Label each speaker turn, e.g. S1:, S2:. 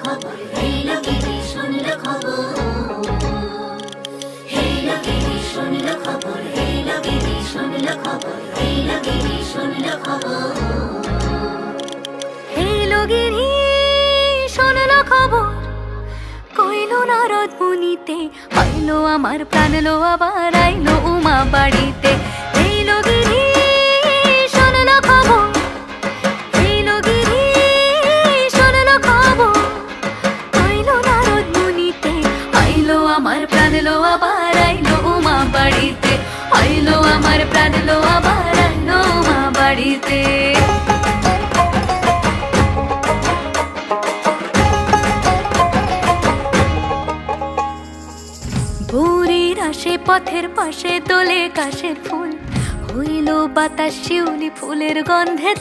S1: খবর, এলো গিরি শুনলো খবর, এলো গিরি শুনলো খবর, এলো গিরি শুনলো খবর, এলো গিরি শুনলো খবর।
S2: এলো গিরি শুনলো খবর, কইলো নারদ মুনিতে, আইলো আমার প্রাণ লো আবার আইলো উমা বাড়িতে। এলো গিরি শুনলো খবর, এলো গিরি শুনলো খবর, আইলো নারদ মুনিতে, আইলো আমার প্রাণ লো আবার আইলো উমা বাড়িতে, আইলো আমার প্রাণ লো আবার আইলো উমা বাড়িতে। ভোরের আসে পথের পাশে তোলে কাশের ফুল, হইল বাতাস শিউলি ফুলের গন্ধে